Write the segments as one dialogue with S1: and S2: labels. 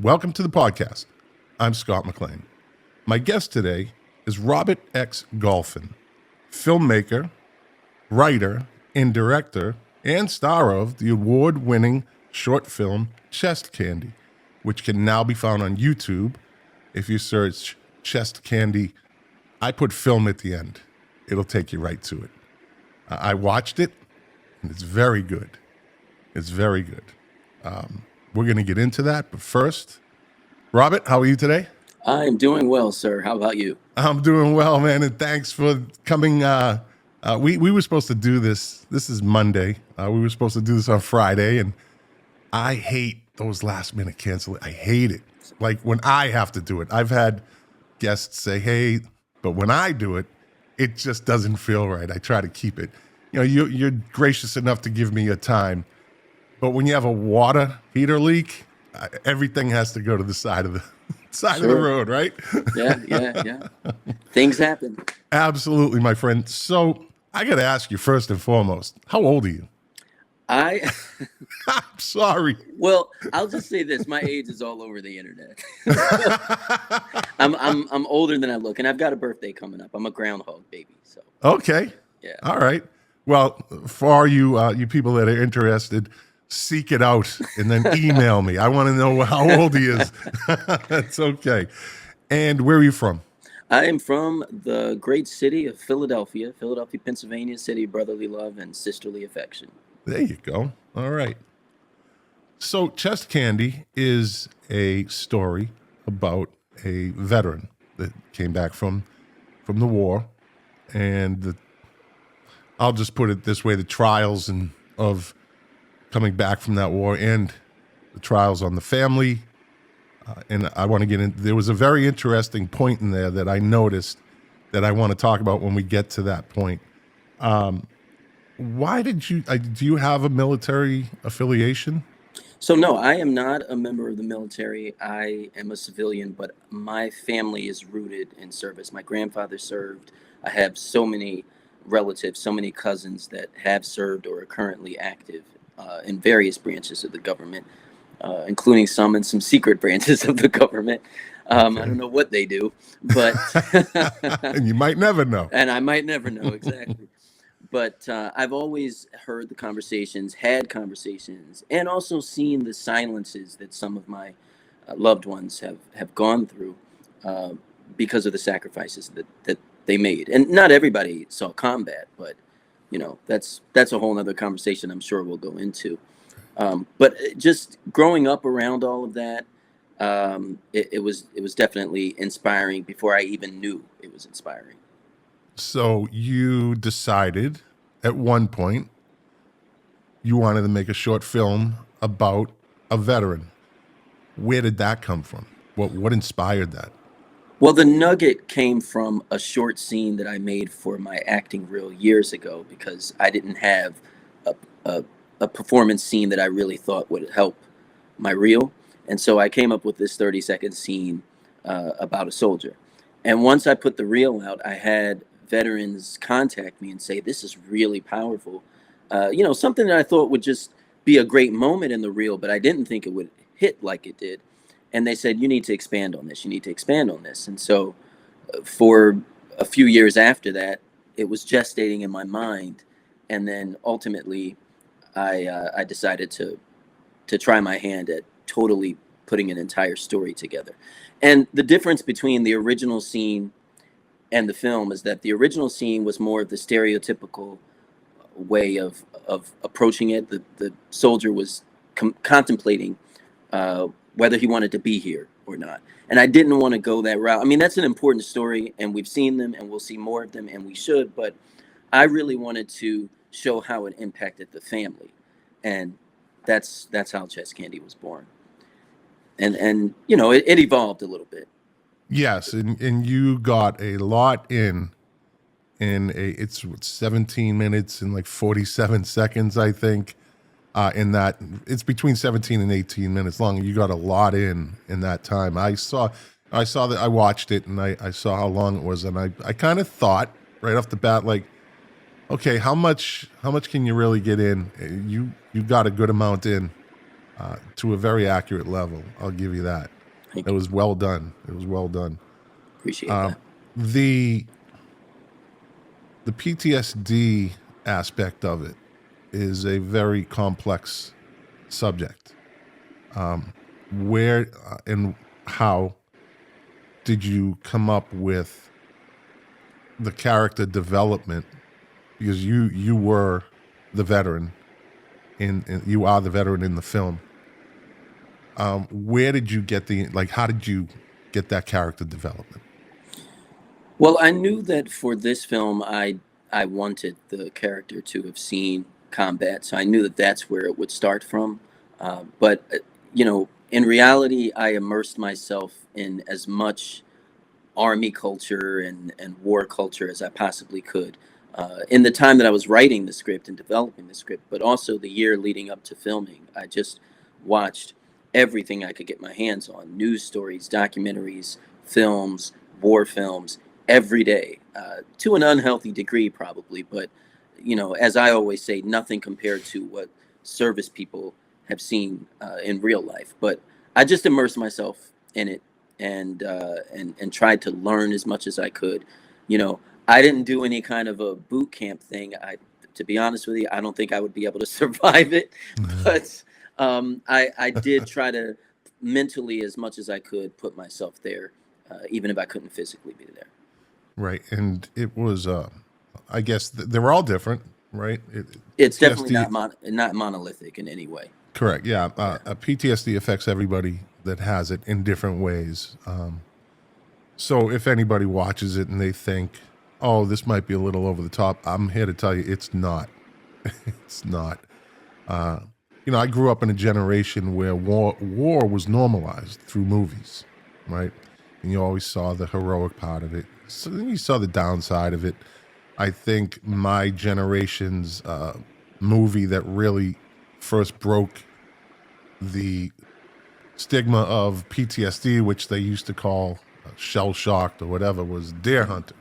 S1: Welcome to the podcast. I'm Scott McLean. My guest today is Robert X. Golphin, filmmaker, writer, and director, and star of the award-winning short film Chest Candy, which can now be found on YouTube. If you search Chest Candy, I put film at the end. It'll take you right to it. I watched it, and it's very good. It's very good. We're going to get into that, but first, Robert, how are you today?
S2: I'm doing well, sir. How about you?
S1: I'm doing well, man, and thanks for coming. We were supposed to do this. This is Monday. We were supposed to do this on Friday, and I hate those last minute cancel. I hate it. Like when I have to do it. I've had guests say, "Hey," but when I do it, it just doesn't feel right. I try to keep it. You know, you're gracious enough to give me your time, but when you have a water heater leak, everything has to go to the side of the of the road, right?
S2: Yeah. Things happen.
S1: Absolutely, my friend. So I got to ask you first and foremost, how old are you? I'm sorry.
S2: Well, I'll just say this: my age is all over the internet. I'm older than I look, and I've got a birthday coming up. I'm a groundhog baby, so.
S1: Okay.
S2: Yeah.
S1: All right. Well, for you people that are interested, seek it out and then email me. I want to know how old he is. That's okay. And where are you from?
S2: I am from the great city of Philadelphia, Pennsylvania, city of brotherly love and sisterly affection.
S1: There you go. All right. So Chest Candy is a story about a veteran that came back from the war, and I'll just put it this way: the trials of coming back from that war and the trials on the family. And I want to get in. There was a very interesting point in there that I noticed that I want to talk about when we get to that point. Why did you, do you have a military affiliation?
S2: So no, I am not a member of the military. I am a civilian, but my family is rooted in service. My grandfather served. I have so many relatives, so many cousins that have served or are currently active in various branches of the government, including some in some secret branches of the government. I don't know what they do, but
S1: and you might never know.
S2: And I might never know exactly. But I've always heard the conversations, had conversations, and also seen the silences that some of my loved ones have gone through because of the sacrifices that they made. And not everybody saw combat, but you know, that's a whole nother conversation I'm sure we'll go into. But just growing up around all of that, it was definitely inspiring before I even knew it was inspiring.
S1: So you decided at one point you wanted to make a short film about a veteran. Where did that come from? What inspired that?
S2: Well, the nugget came from a short scene that I made for my acting reel years ago because I didn't have a performance scene that I really thought would help my reel. And so I came up with this 30-second scene about a soldier. And once I put the reel out, I had veterans contact me and say, "This is really powerful." Something that I thought would just be a great moment in the reel, but I didn't think it would hit like it did. And they said, "You need to expand on this. You need to expand on this." And so for a few years after that, it was gestating in my mind. And then ultimately, I decided to try my hand at totally putting an entire story together. And the difference between the original scene and the film is that the original scene was more of the stereotypical way of approaching it. The soldier was contemplating whether he wanted to be here or not. And I didn't want to go that route. I mean, that's an important story, and we've seen them, and we'll see more of them, and we should. But I really wanted to show how it impacted the family, and that's how Chest Candy was born. And it evolved a little bit.
S1: Yes, and you got a lot in it's 17 minutes and like 47 seconds, I think. In that, it's between 17 and 18 minutes long. You got a lot in that time. I saw that. I watched it and I saw how long it was, and I kind of thought right off the bat, like, okay, how much can you really get in? You got a good amount in. to a very accurate level. I'll give you that.
S2: Thank
S1: It
S2: you.
S1: was well done. It was well done.
S2: Appreciate that.
S1: The the PTSD aspect of it is a very complex subject. Where and how did you come up with the character development? Because you were the veteran you are the veteran in the film. Where did you get how did you get that character development?
S2: Well, I knew that for this film, I wanted the character to have seen combat, so I knew that that's where it would start from. But in reality, I immersed myself in as much army culture and war culture as I possibly could in the time that I was writing the script and developing the script, but also the year leading up to filming. I just watched everything I could get my hands on: news stories, documentaries, films, war films, every day, to an unhealthy degree, probably. But, as I always say, nothing compared to what service people have seen in real life. But I just immersed myself in it and tried to learn as much as I could. I didn't do any kind of a boot camp thing. To be honest with you, I don't think I would be able to survive it. But I did try to mentally, as much as I could, put myself there, even if I couldn't physically be there.
S1: Right, and it was I guess they were all different, right?
S2: It's definitely
S1: PTSD,
S2: not monolithic in any way.
S1: correct? Yeah,
S2: Yeah.
S1: PTSD affects everybody that has it in different ways. So if anybody watches it and they think, "Oh, this might be a little over the top," I'm here to tell you, it's not. It's not. Uh, I grew up in a generation where war was normalized through movies, right? And you always saw the heroic part of it. So then you saw the downside of it. I think my generation's movie that really first broke the stigma of PTSD, which they used to call shell shocked or whatever, was Deer Hunter.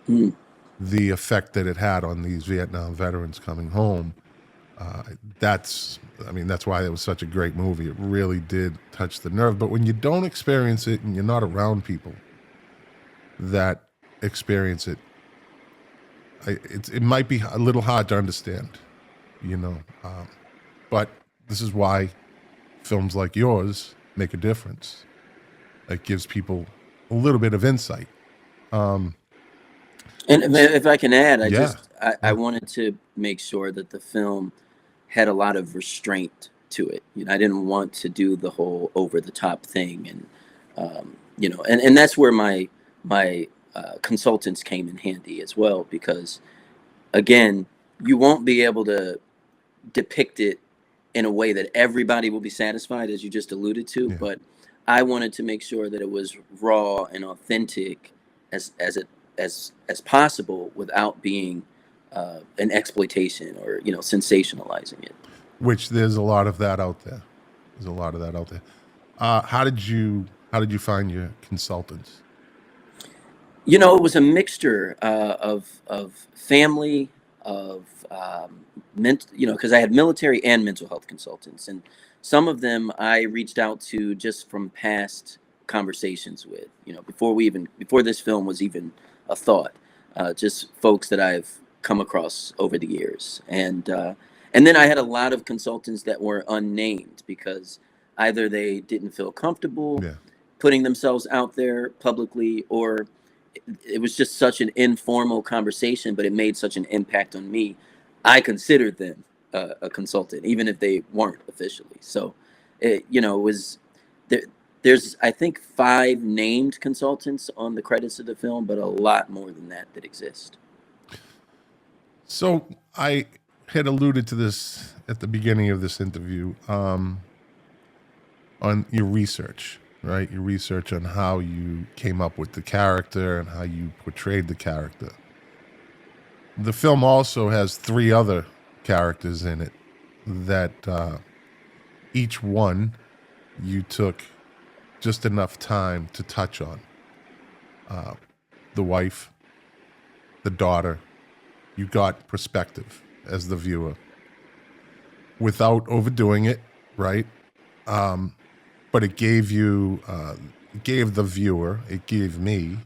S2: Mm.
S1: The effect that it had on these Vietnam veterans coming home. That's why it was such a great movie. It really did touch the nerve. But when you don't experience it and you're not around people that experience it, it might be a little hard to understand, you know. But this is why films like yours make a difference. It gives people a little bit of insight.
S2: And if I can add,
S1: Yeah,
S2: I wanted to make sure that the film had a lot of restraint to it. I didn't want to do the whole over the top thing, and and that's where my consultants came in handy as well, because again, you won't be able to depict it in a way that everybody will be satisfied, as you just alluded to.
S1: yeah.
S2: But I wanted to make sure that it was raw and authentic as possible, without being an exploitation or sensationalizing it.
S1: Which there's a lot of that out there. There's a lot of that out there. How did you find your consultants?
S2: It was a mixture of family, of because I had military and mental health consultants, and some of them I reached out to just from past conversations with, before this film was even a thought, just folks that I've come across over the years, and then I had a lot of consultants that were unnamed, because either they didn't feel comfortable
S1: Yeah.
S2: putting themselves out there publicly, or it was just such an informal conversation, but it made such an impact on me. I considered them a consultant, even if they weren't officially. So, it was there. There's, I think, 5 named consultants on the credits of the film, but a lot more than that exist.
S1: So I had alluded to this at the beginning of this interview, on your research, right? Your research on how you came up with the character and how you portrayed the character. The film also has 3 other characters in it that each one you took just enough time to touch on. The wife, the daughter, you got perspective as the viewer without overdoing it, right? but it gave you, it gave the viewer, it gave me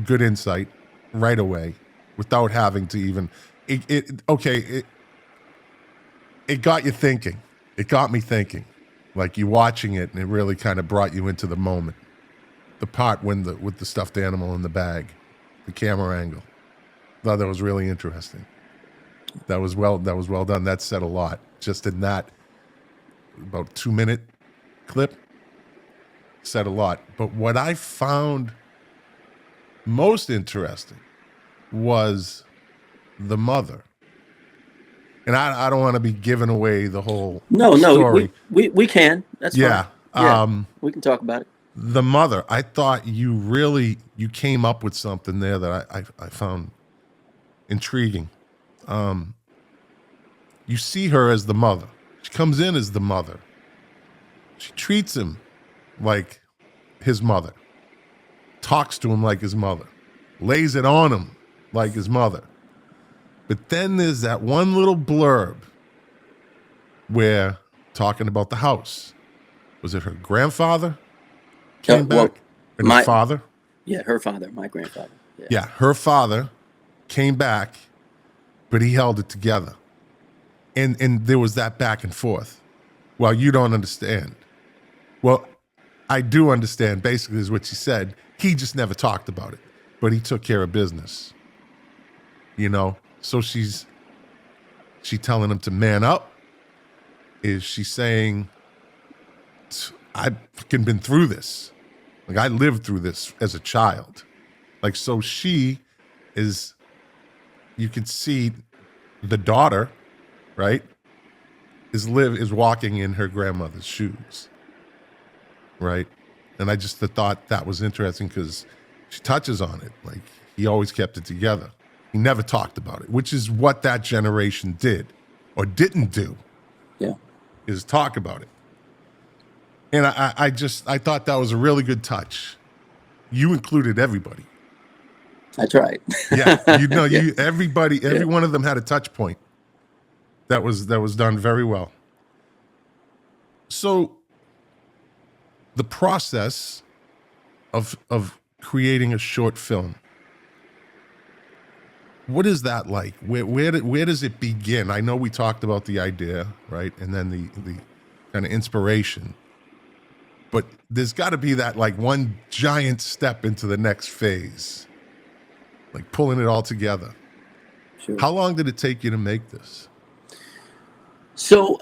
S1: good insight right away without having to even, it got you thinking. It got me thinking. Like you watching it, and it really kind of brought you into the moment. The part with the stuffed animal in the bag, the camera angle. Thought that was really interesting. That was well done. That said a lot. Just in that about 2-minute clip, said a lot. But what I found most interesting was the mother. And I don't want to be giving away the whole story.
S2: We can. That's
S1: yeah.
S2: fine. Yeah, we can talk about it.
S1: The mother, I thought you came up with something there that I found intriguing. You see her as the mother. She comes in as the mother. She treats him like his mother. Talks to him like his mother. Lays it on him like his mother. But then there's that one little blurb where talking about the house. Was it her grandfather came back? And her father?
S2: Yeah, her father, my grandfather.
S1: Yeah, her father came back, but he held it together. And there was that back and forth. Well, you don't understand. Well, I do understand, basically, is what she said. He just never talked about it, but he took care of business. You know? So she telling him to man up? Is she saying, I've fucking been through this. Like, I lived through this as a child. Like, so she is, you can see the daughter, right, is walking in her grandmother's shoes, right? And I just thought that was interesting because she touches on it. Like, he always kept it together. He never talked about it, which is what that generation did or didn't do.
S2: Yeah.
S1: Is talk about it. And I thought that was a really good touch. You included everybody.
S2: I tried.
S1: Yeah. Every one of them had a touch point. That was done very well. So the process of creating a short film, what is that like? Where does it begin? I know we talked about the idea, right? And then the kind of inspiration. But there's got to be that like one giant step into the next phase. Like pulling it all together.
S2: Sure.
S1: How long did it take you to make this?
S2: So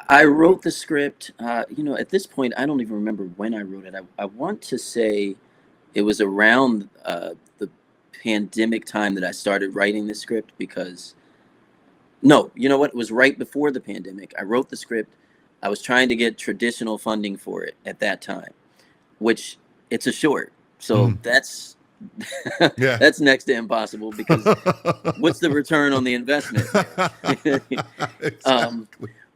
S2: I wrote the script, at this point, I don't even remember when I wrote it. I want to say it was around the pandemic time that I started writing the script because, no, you know what? It was right before the pandemic. I wrote the script. I was trying to get traditional funding for it at that time, which it's a short. So that's that's next to impossible because what's the return on the investment?
S1: Exactly.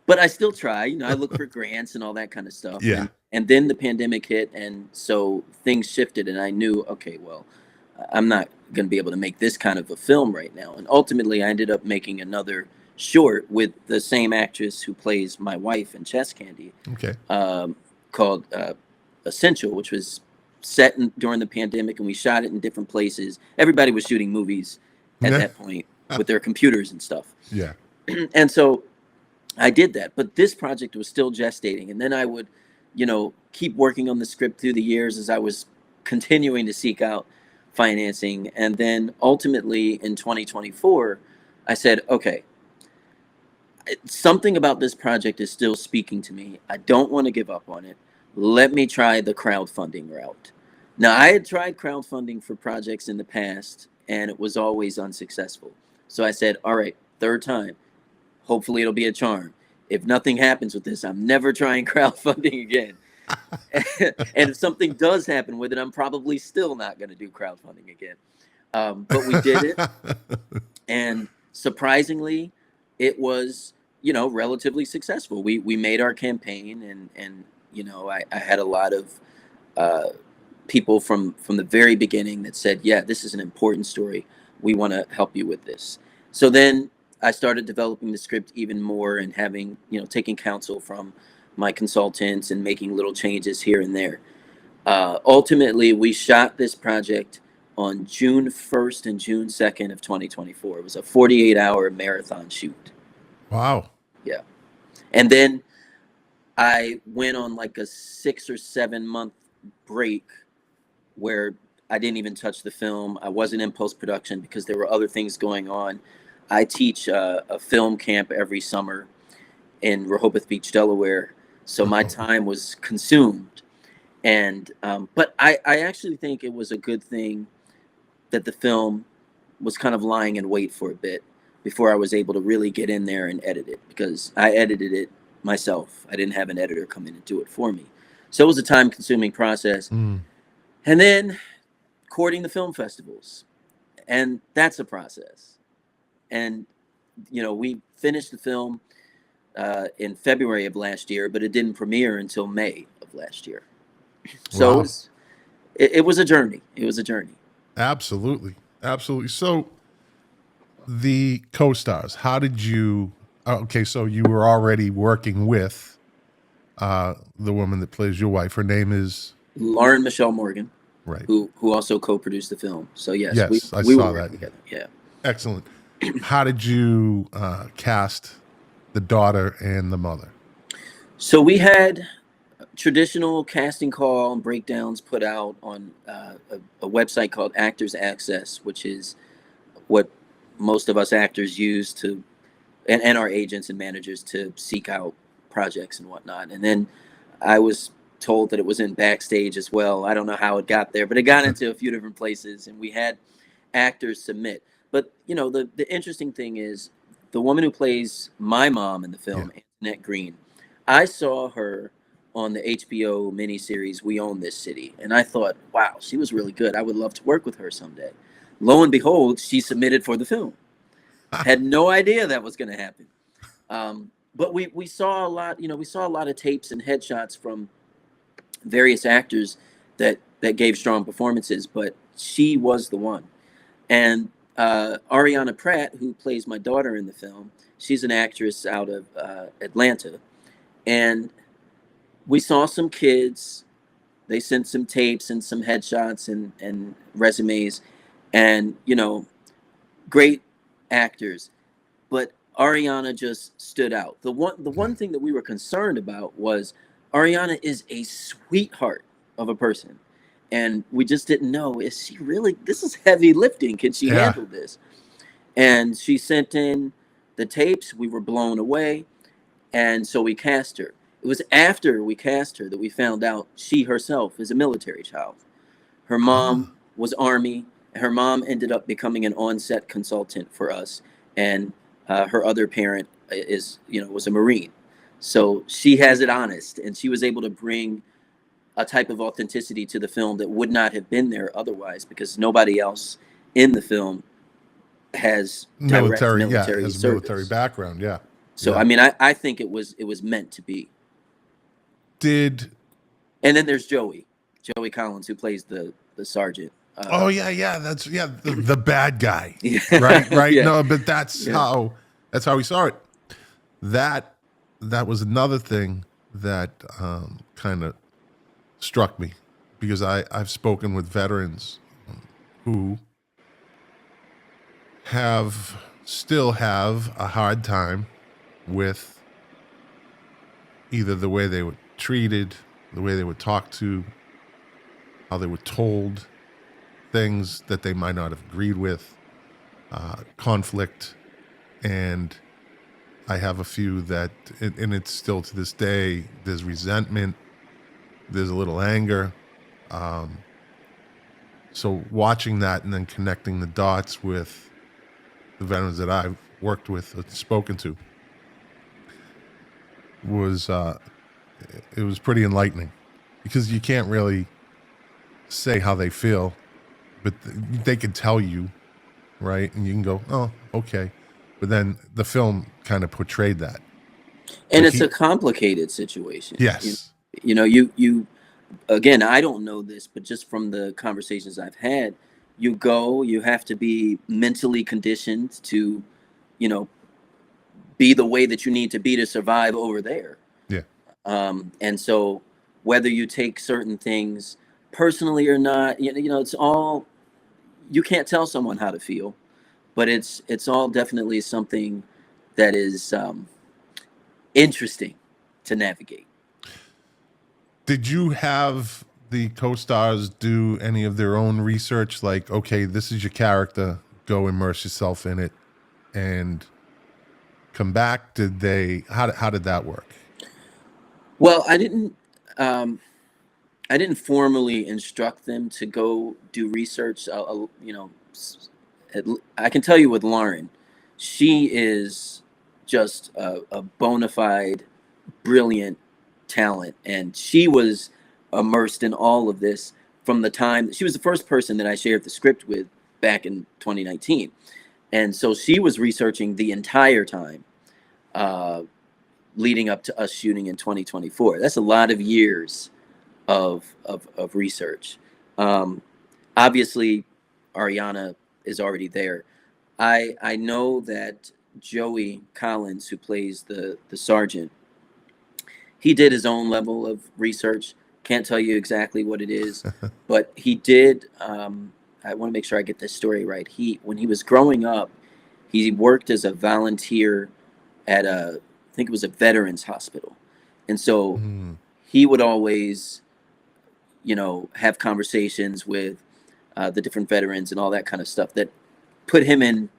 S2: But I still try, I look for grants and all that kind of stuff.
S1: Yeah.
S2: And then the pandemic hit. And so things shifted and I knew, okay, well, I'm not going to be able to make this kind of a film right now. And ultimately I ended up making another short with the same actress who plays my wife in Chess Candy.
S1: Okay.
S2: Called Essential, which was set during the pandemic, and we shot it in different places. Everybody was shooting movies at that point with their computers and stuff.
S1: Yeah.
S2: And so I did that, but this project was still gestating. And then I would, keep working on the script through the years as I was continuing to seek out financing. And then ultimately in 2024, I said, okay, something about this project is still speaking to me. I don't want to give up on it. Let me try the crowdfunding route. Now, I had tried crowdfunding for projects in the past, and it was always unsuccessful. So I said, all right, third time. Hopefully it'll be a charm. If nothing happens with this, I'm never trying crowdfunding again. And if something does happen with it, I'm probably still not going to do crowdfunding again. But we did it. And surprisingly, it was, relatively successful. We made our campaign and I had a lot of people from the very beginning that said, yeah, this is an important story. We want to help you with this. So then I started developing the script even more and having, taking counsel from my consultants and making little changes here and there. Ultimately, we shot this project on June 1st and June 2nd of 2024. It was a 48-hour marathon shoot.
S1: Wow.
S2: Yeah. And then I went on like a 6 or 7 month break where I didn't even touch the film. I wasn't in post-production because there were other things going on. I teach a film camp every summer in Rehoboth Beach, Delaware. So my time was consumed. And but I actually think it was a good thing that the film was kind of lying in wait for a bit before I was able to really get in there and edit it, because I edited it myself. I didn't have an editor come in and do it for me. So it was a time-consuming process.
S1: Mm.
S2: And then courting the film festivals, and that's a process. And we finished the film in February of last year, but it didn't premiere until May of last year. So
S1: Wow.
S2: it was a journey. It was a journey.
S1: Absolutely. Absolutely. So the co-stars, how did you, okay, so you were already working with the woman that plays your wife. Her name is?
S2: Lauren Michelle Morgan,
S1: Right.
S2: who also co-produced the film. So yes,
S1: I
S2: we
S1: saw
S2: were
S1: that.
S2: working together. Yeah.
S1: Excellent. How did you cast the daughter and the mother?
S2: So we had traditional casting call and breakdowns put out on a website called Actors Access, which is what most of us actors use to, and our agents and managers, to seek out projects and whatnot. And then I was told that it was in Backstage as well. I don't know how it got there, but it got into a few different places, and we had actors submit. But the interesting thing is, the woman who plays my mom in the film, Antoinette Green, I saw her on the HBO miniseries We Own This City, and I thought, wow, she was really good. I would love to work with her someday. Lo and behold, she submitted for the film. Had no idea that was going to happen. But we saw a lot. We saw a lot of tapes and headshots from various actors that gave strong performances, but she was the one. And Ariana Pratt, who plays my daughter in the film, she's an actress out of Atlanta, and we saw some kids. They sent some tapes and some headshots and resumes, and great actors, but Ariana just stood out. The one thing that we were concerned about was Ariana is a sweetheart of a person, and we just didn't know, is she really, this is heavy lifting, can she handle this? And she sent in the tapes. We were blown away, and so we cast her. It was after we cast her that we found out she herself is a military child. Her mom was Army, and her mom ended up becoming an on-set consultant for us, and her other parent was a Marine. So she has it honest, and she was able to bring a type of authenticity to the film that would not have been there otherwise, because nobody else in the film has
S1: Military
S2: service.
S1: military background. Yeah.
S2: So
S1: yeah.
S2: I mean, I think it was meant to be.
S1: And
S2: then there's Joey Collins, who plays the sergeant.
S1: That's the bad guy.
S2: Yeah.
S1: Right.
S2: Yeah.
S1: No, but that's how we saw it. That was another thing that kind of struck me, because I've spoken with veterans who still have a hard time with either the way they were treated, the way they were talked to, how they were told things that they might not have agreed with, conflict. And I have a few that, and it's still to this day, there's resentment, there's a little anger. So watching that and then connecting the dots with the veterans that I've worked with or spoken to was it was pretty enlightening, because you can't really say how they feel, but they can tell you, right? And you can go, oh, okay. But then the film kind of portrayed that.
S2: And it's a complicated situation.
S1: Yes.
S2: You again, I don't know this, but just from the conversations I've had, you have to be mentally conditioned to, be the way that you need to be to survive over there.
S1: Yeah.
S2: And so whether you take certain things personally or not, it's all, you can't tell someone how to feel, but it's all definitely something that is interesting to navigate.
S1: Did you have the co-stars do any of their own research? Like, okay, this is your character, go immerse yourself in it and come back? Did they, how did that work?
S2: Well, I didn't formally instruct them to go do research. I can tell you with Lauren, she is just a bona fide, brilliant talent, and she was immersed in all of this from the time she was the first person that I shared the script with back in 2019, and so she was researching the entire time uh, leading up to us shooting in 2024. That's a lot of years of research. Um, Obviously, Ariana is already there. I know that Joey Collins, who plays the sergeant, he did his own level of research. Can't tell you exactly what it is, but he did. I want to make sure I get this story right. When he was growing up, he worked as a volunteer at I think it was a veterans hospital, and so
S1: Mm.
S2: he would always, have conversations with the different veterans and all that kind of stuff that put him in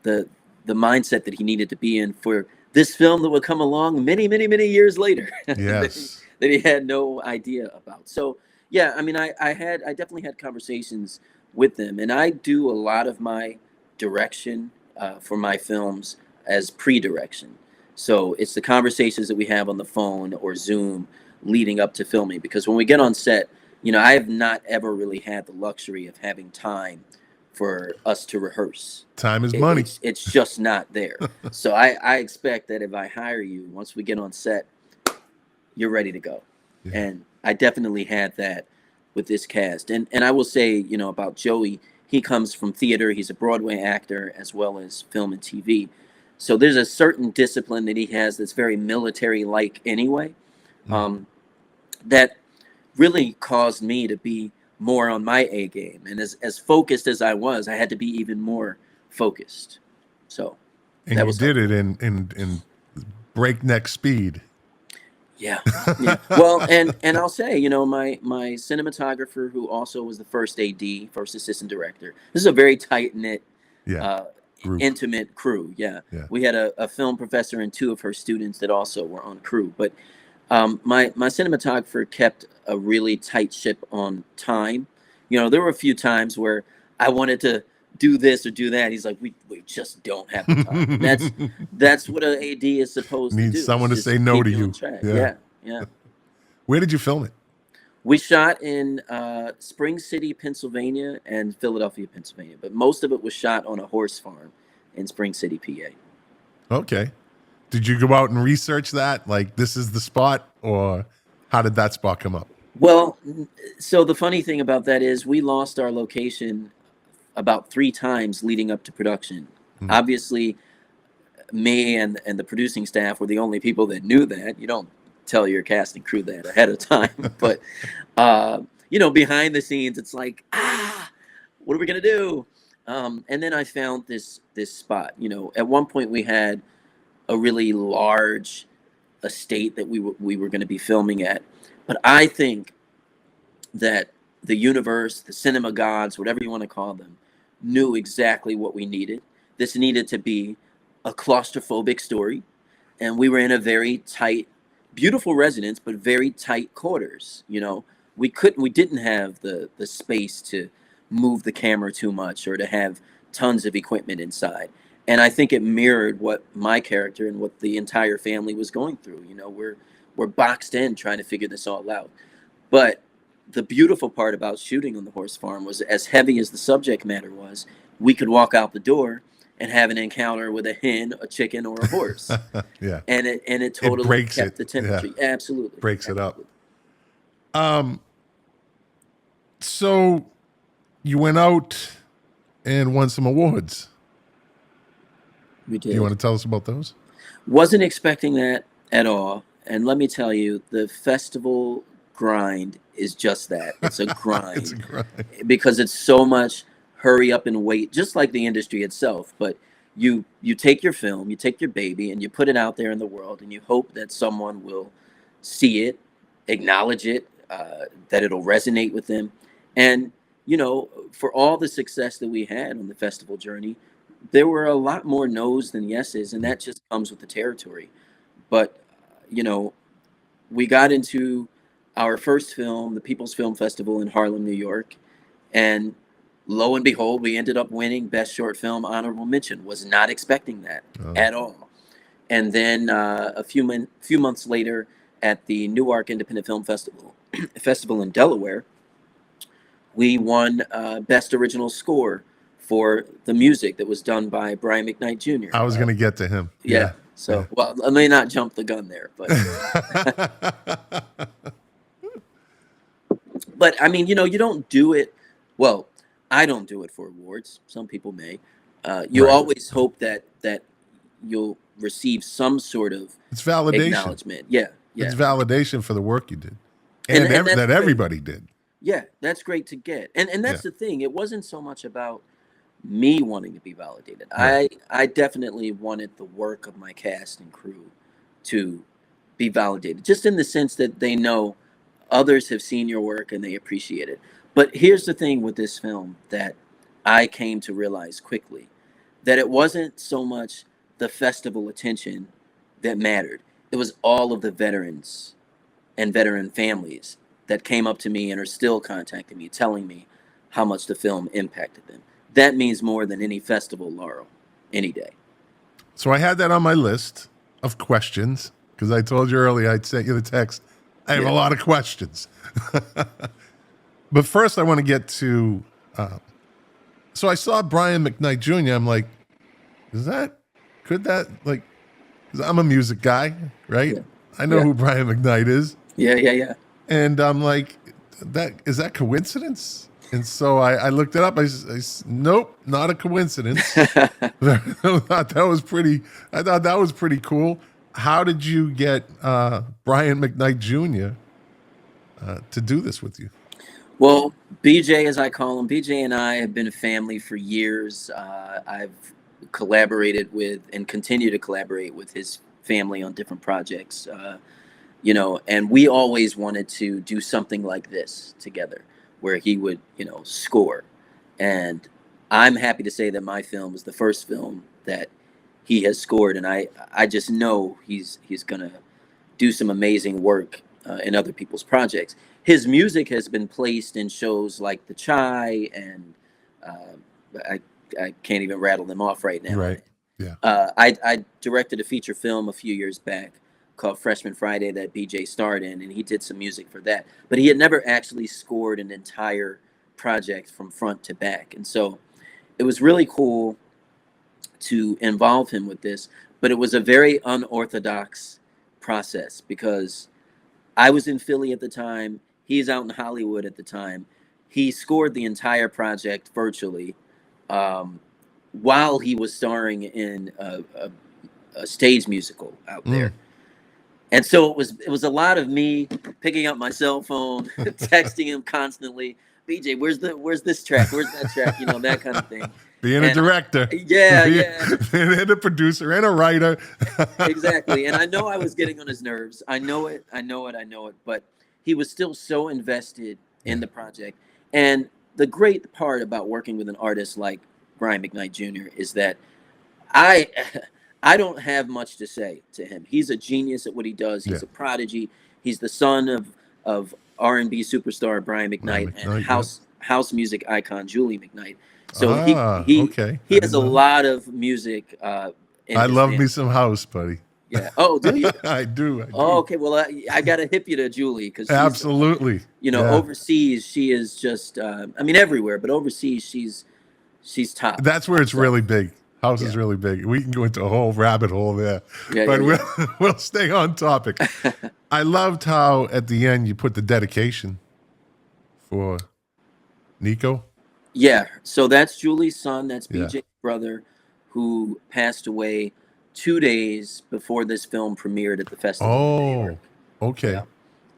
S2: the the mindset that he needed to be in for this film that would come along many, many, many years later
S1: Yes.
S2: that he had no idea about. So yeah, I mean, I definitely had conversations with them, and I do a lot of my direction for my films as pre-direction. So it's the conversations that we have on the phone or Zoom leading up to filming, because when we get on set, I have not ever really had the luxury of having time for us to rehearse.
S1: Time is
S2: It,
S1: money.
S2: it's just not there. So I expect that if I hire you, once we get on set, you're ready to go.
S1: Yeah.
S2: And I definitely had that with this cast. And I will say, about Joey, he comes from theater. He's a Broadway actor as well as film and TV. So there's a certain discipline that he has that's very military-like anyway.
S1: Mm.
S2: That really caused me to be more on my A game. And as focused as I was, I had to be even more focused. So
S1: And
S2: that
S1: you
S2: was
S1: did it in breakneck speed.
S2: Yeah, yeah. Well, and I'll say, my cinematographer, who also was the first AD, first assistant director. This is a very tight knit,
S1: Yeah.
S2: uh,
S1: Group.
S2: intimate crew. Yeah,
S1: Yeah.
S2: we had a film professor and two of her students that also were on crew. But my cinematographer kept a really tight ship on time. There were a few times where I wanted to do this or do that. He's like, we just don't have the time. And that's what an AD is supposed to
S1: Needs
S2: do.
S1: someone to
S2: Is
S1: say
S2: just
S1: no
S2: keep
S1: to
S2: you
S1: you.
S2: on track.
S1: Yeah.
S2: Yeah, yeah.
S1: Where did you film it?
S2: We shot in Spring City, Pennsylvania, and Philadelphia, Pennsylvania. But most of it was shot on a horse farm in Spring City, PA.
S1: Okay. Did you go out and research that? Like, this is the spot, or how did that spot come up?
S2: Well, so the funny thing about that is we lost our location about 3 times leading up to production.
S1: Hmm.
S2: Obviously, me and the producing staff were the only people that knew that. You don't tell your cast and crew that ahead of time. But, behind the scenes, it's like, what are we going to do? And then I found this spot. At one point we had a really large estate that we were going to be filming at. But I think that the universe, the cinema gods, whatever you want to call them, knew exactly what we needed. This needed to be a claustrophobic story, and we were in a very tight, beautiful residence, but very tight quarters. We didn't have the space to move the camera too much or to have tons of equipment inside. And I think it mirrored what my character and what the entire family was going through. We're boxed in trying to figure this all out. But the beautiful part about shooting on the horse farm was, as heavy as the subject matter was, we could walk out the door and have an encounter with a hen, a chicken, or a horse.
S1: Yeah.
S2: And it totally
S1: breaks
S2: kept
S1: it.
S2: the temperature.
S1: Yeah.
S2: Absolutely.
S1: Breaks it up.
S2: Absolutely.
S1: So you went out and won some awards.
S2: We did.
S1: Do you want to tell us about those?
S2: Wasn't expecting that at all. And let me tell you, the festival grind is just that. It's a
S1: It's a
S2: grind
S1: grind.
S2: because it's so much hurry up and wait, just like the industry itself. But you take your film, you take your baby, and you put it out there in the world, and you hope that someone will see it, acknowledge it, that it'll resonate with them. And for all the success that we had on the festival journey, there were a lot more no's than yeses, and that just comes with the territory. But you know, we got into our first film, the People's Film Festival in Harlem, New York, and lo and behold, we ended up winning Best Short Film honorable mention. Was not expecting that
S1: Oh.
S2: at all. And then a few months later, at the Newark Independent Film Festival, festival in Delaware, we won Best Original Score for the music that was done by Brian McKnight Jr.
S1: I was going to get to him.
S2: Yeah. So, well, I may not jump the gun there, but but I mean, you don't do it. Well, I don't do it for awards. Some people may. You
S1: Right.
S2: always hope that you'll receive some sort of
S1: It's validation.
S2: acknowledgement. Yeah, yeah.
S1: It's validation for the work you did,
S2: And
S1: and,
S2: that's
S1: that
S2: great.
S1: everybody did.
S2: Yeah, that's great to get. And that's the thing. It wasn't so much about me wanting to be validated.
S1: Right.
S2: I definitely wanted the work of my cast and crew to be validated, just in the sense that they know others have seen your work and they appreciate it. But here's the thing with this film that I came to realize quickly, that it wasn't so much the festival attention that mattered. It was all of the veterans and veteran families that came up to me and are still contacting me, telling me how much the film impacted them. That means more than any festival laurel, any day.
S1: So I had that on my list of questions because I told you earlier I'd sent you the text. I have a lot of questions. But first I want to get to, so I saw Brian McKnight Jr. I'm like, could that, like, 'cause I'm a music guy, right?
S2: Yeah.
S1: I know
S2: Yeah.
S1: who Brian McKnight is.
S2: Yeah.
S1: And I'm like, is that coincidence? And so I looked it up. Nope, not a coincidence. I thought that was pretty cool. How did you get Brian McKnight Jr. To do this with you?
S2: Well, BJ, as I call him, BJ and I have been a family for years. I've collaborated with and continue to collaborate with his family on different projects. And we always wanted to do something like this together, where he would, score. And I'm happy to say that my film is the first film that he has scored, and I just know he's gonna do some amazing work in other people's projects. His music has been placed in shows like The Chai, and I can't even rattle them off right now.
S1: Right. Yeah.
S2: I directed a feature film a few years back called Freshman Friday that BJ starred in, and he did some music for that. But he had never actually scored an entire project from front to back. And so it was really cool to involve him with this, but it was a very unorthodox process because I was in Philly at the time. He's out in Hollywood at the time. He scored the entire project virtually while he was starring in a stage musical out there. And so it was a lot of me picking up my cell phone, texting him constantly. BJ, where's this track? Where's that track? That kind of thing.
S1: Being a director. Being a producer and a writer.
S2: Exactly. And I know I was getting on his nerves. I know it. But he was still so invested in the project. And the great part about working with an artist like Brian McKnight Jr. is that I don't have much to say to him. He's a genius at what he does. He's a prodigy. He's the son of R&B superstar Brian McKnight and house music icon Julie McKnight. So he has a lot of music.
S1: I love me some house, buddy.
S2: Yeah. Oh, do you?
S1: I do.
S2: Oh, okay. Well, I got to hip you to Julie because
S1: absolutely.
S2: Overseas she is just. Everywhere, but overseas she's top.
S1: That's where it's really big. House is really big. We can go into a whole rabbit hole there, but we'll stay on topic. I loved how at the end you put the dedication for Nico.
S2: Yeah, so that's Julie's son. That's BJ's brother, who passed away 2 days before this film premiered at the festival in New York.
S1: Oh, okay.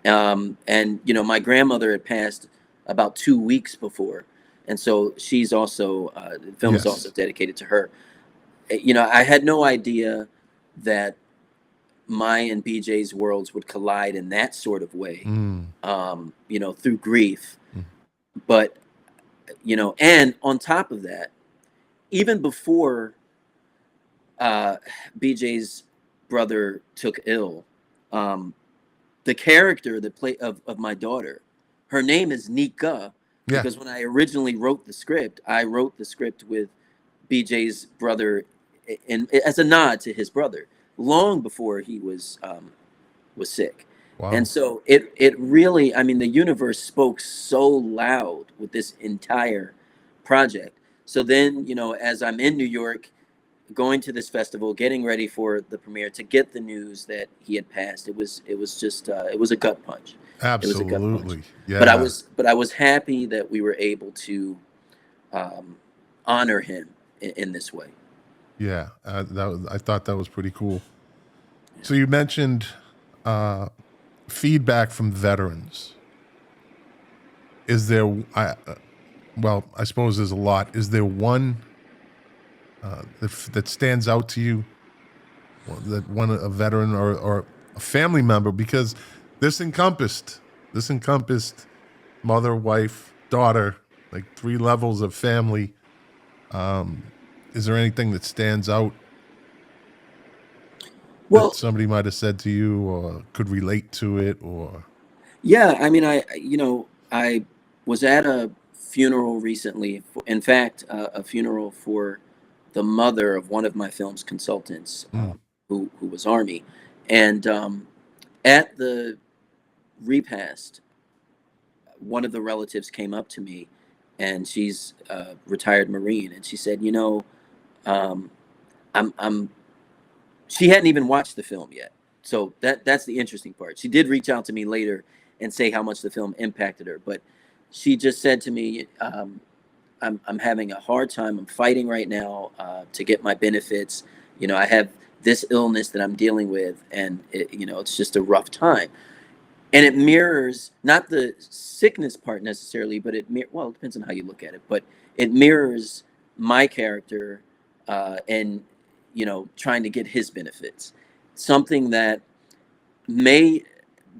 S2: And you know, my grandmother had passed about 2 weeks before, and so she's also the film is also
S1: Yes.
S2: dedicated to her. You know, I had no idea that my and BJ's worlds would collide in that sort of way,
S1: Mm.
S2: you know, through grief.
S1: Mm.
S2: But, you know, and on top of that, even before BJ's brother took ill, the character that play of my daughter, her name is Nika,
S1: Yeah.
S2: because when I originally wrote the script, I wrote the script with BJ's brother, and as a nod to his brother, long before he was sick. And
S1: Wow.
S2: so it really, I mean, the universe spoke so loud with this entire project. So then, you know, as I'm in New York, going to this festival, getting ready for the premiere, to get the news that he had passed, it was just it was a gut punch. It was a gut punch.
S1: Absolutely.
S2: But
S1: Yeah.
S2: I was happy that we were able to um, honor him in this way.
S1: Yeah. I thought that was pretty cool. So you mentioned feedback from veterans. Is there, well, I suppose there's a lot. Is there one that stands out to you? That one, a veteran or a family member? Because this encompassed mother, wife, daughter, like 3 levels of family. Is there anything that stands out
S2: Well,
S1: that somebody might have said to you or could relate to it? Or
S2: yeah, I mean, you know, I was at a funeral recently. In fact, a funeral for the mother of one of my film's consultants,
S1: Mm.
S2: who was Army, and at the repast, one of the relatives came up to me, and she's a retired Marine, and she said, you know, um, I'm she hadn't even watched the film yet. So that's the interesting part. She did reach out to me later and say how much the film impacted her, but she just said to me, I'm having a hard time. I'm fighting right now to get my benefits. You know, I have this illness that I'm dealing with, and you know, it's just a rough time. And it mirrors not the sickness part necessarily, but well, it depends on how you look at it, but it mirrors my character, and you know, trying to get his benefits, something that may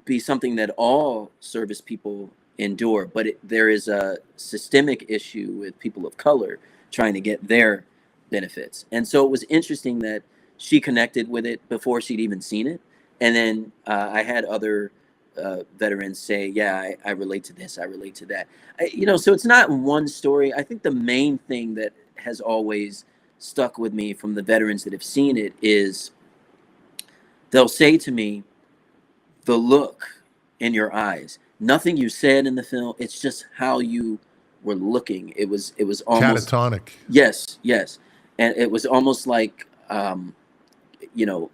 S2: be something that all service people endure, but there is a systemic issue with people of color trying to get their benefits. And so it was interesting that she connected with it before she'd even seen it. And then I had other veterans say, yeah, I relate to this, I relate to that. You know, so it's not one story. I think the main thing that has always stuck with me from the veterans that have seen it is they'll say to me, the look in your eyes, nothing you said in the film, it's just how you were looking. It was almost,
S1: catatonic.
S2: yes, yes. And it was almost like you know,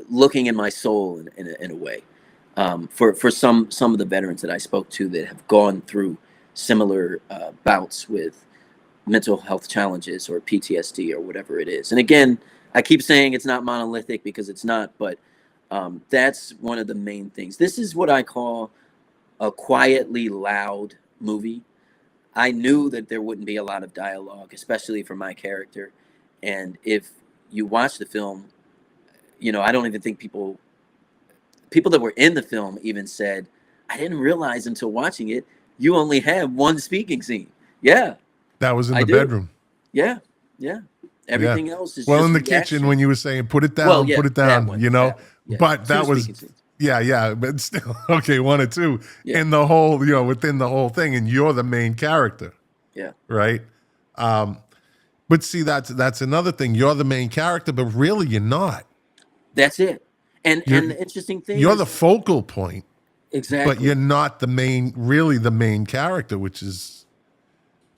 S2: looking in my soul in a way. For some of the veterans that I spoke to that have gone through similar bouts with mental health challenges or PTSD or whatever it is. And again, I keep saying it's not monolithic because it's not, but that's one of the main things. This is what I call a quietly loud movie. I knew that there wouldn't be a lot of dialogue, especially for my character. And if you watch the film, you know, I don't even think people that were in the film even said, I didn't realize until watching it, you only have one speaking scene. Yeah,
S1: That was in
S2: I
S1: the
S2: do.
S1: bedroom.
S2: Yeah, yeah.
S1: Yeah.
S2: Everything else is
S1: Well,
S2: just
S1: in the kitchen
S2: reaction.
S1: when you were saying, put it
S2: Well,
S1: down,
S2: yeah,
S1: put it
S2: that
S1: down,
S2: one,
S1: you know,
S2: that one. Yeah.
S1: but
S2: 2
S1: that was,
S2: speaking scenes.
S1: yeah, but still, okay, 1 or 2
S2: Yeah.
S1: in the whole, you know, within the whole thing. And you're the main character,
S2: Yeah,
S1: right? But see, that's another thing. You're the main character, but really you're not.
S2: that's it. And
S1: You're,
S2: the interesting thing
S1: you're
S2: is
S1: the focal point, but you're
S2: exactly.
S1: not really the main character, which is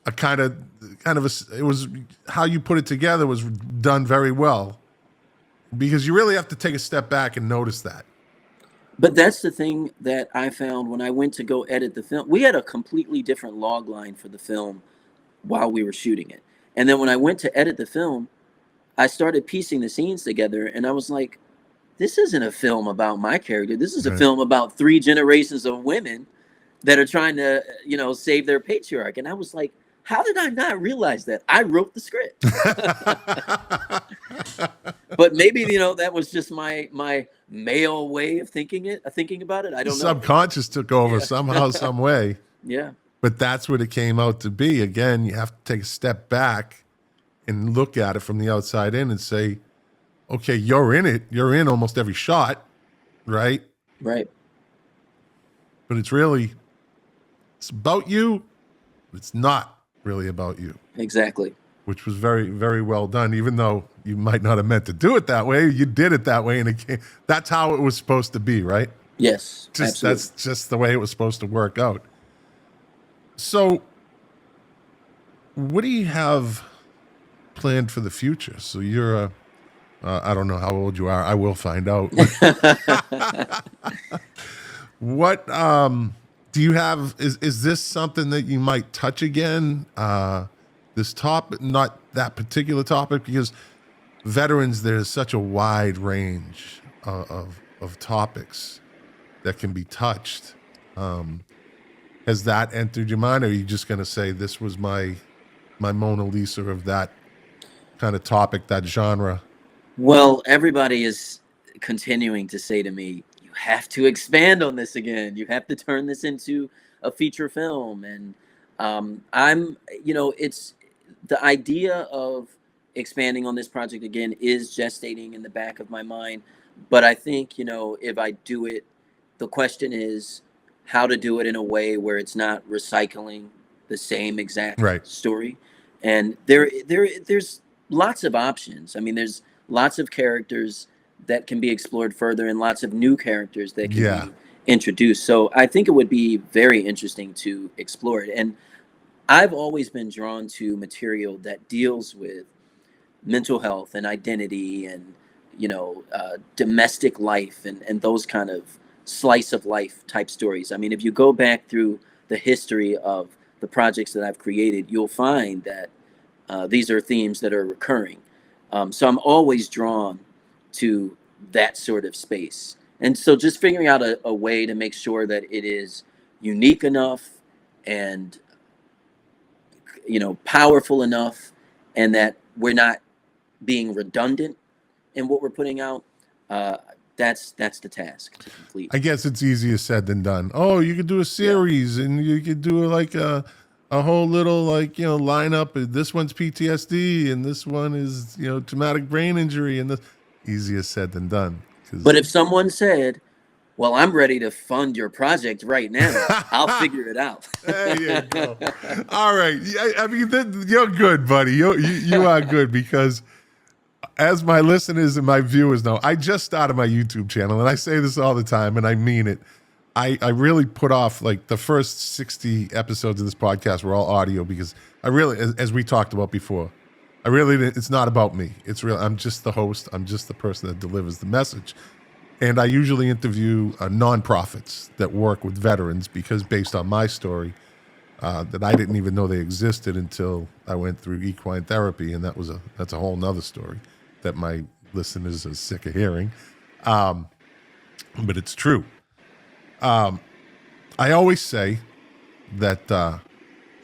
S1: a kind of it was how you put it together was done very well, because you really have to take a step back and notice that.
S2: But that's the thing that I found when I went to go edit the film. We had a completely different log line for the film while we were shooting it. And then when I went to edit the film, I started piecing the scenes together, and I was like, this isn't a film about my character. This is a
S1: Right.
S2: film about 3 generations of women that are trying to, save their patriarch. And I was like, how did I not realize that? I wrote the script. But maybe, that was just my male way of thinking about it. I don't know.
S1: Subconscious took over
S2: Yeah.
S1: somehow, some way.
S2: Yeah.
S1: But that's what it came out to be. Again, you have to take a step back and look at it from the outside in and say, okay, you're in it. You're in almost every shot, right?
S2: Right.
S1: But it's about you. It's not really about you.
S2: Exactly.
S1: Which was very, very well done. Even though you might not have meant to do it that way, you did it that way, and that's how it was supposed to be, right?
S2: Yes, absolutely.
S1: That's just the way it was supposed to work out. So, what do you have planned for the future? So you're I don't know how old you are. I will find out. What do you have? Is this something that you might touch again? This topic, not that particular topic, because veterans, there's such a wide range of topics that can be touched. Has that entered your mind, or are you just going to say this was my Mona Lisa of that kind of topic, that genre?
S2: Well, everybody is continuing to say to me, you have to expand on this again. You have to turn this into a feature film. And it's the idea of expanding on this project again is gestating in the back of my mind. But I think, if I do it, the question is how to do it in a way where it's not recycling the same exact
S1: Right.
S2: story. And there's lots of options. I mean, there's lots of characters that can be explored further and lots of new characters that can be introduced. So I think it would be very interesting to explore it. And I've always been drawn to material that deals with mental health and identity and, domestic life and those kind of slice of life type stories. I mean, if you go back through the history of the projects that I've created, you'll find that these are themes that are recurring. So I'm always drawn to that sort of space. And so just figuring out a way to make sure that it is unique enough and, powerful enough, and that we're not being redundant in what we're putting out. That's the task to complete.
S1: I guess it's easier said than done. Oh, you could do a series and you could do like a whole little lineup. This one's PTSD and this one is traumatic brain injury, and this easier said than done.
S2: But if someone said, well, I'm ready to fund your project right now, I'll figure it out.
S1: There you go. All right. I mean, you're good, buddy. You are good, because as my listeners and my viewers know, I just started my YouTube channel, and I say this all the time, and I mean it. I really put off, like, the first 60 episodes of this podcast were all audio, because I really, as we talked about before, it's not about me. It's real. I'm just the host. I'm just the person that delivers the message. And I usually interview nonprofits that work with veterans, because based on my story, that I didn't even know they existed until I went through equine therapy, and that's a whole nother story that my listeners are sick of hearing. But it's true. I always say that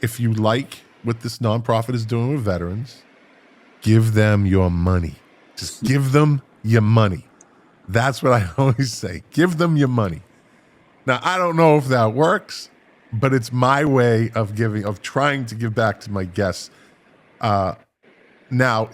S1: if you like what this nonprofit is doing with veterans, give them your money. Just give them your money. That's what I always say. Give them your money. Now, I don't know if that works, but it's my way of trying to give back to my guests. Now,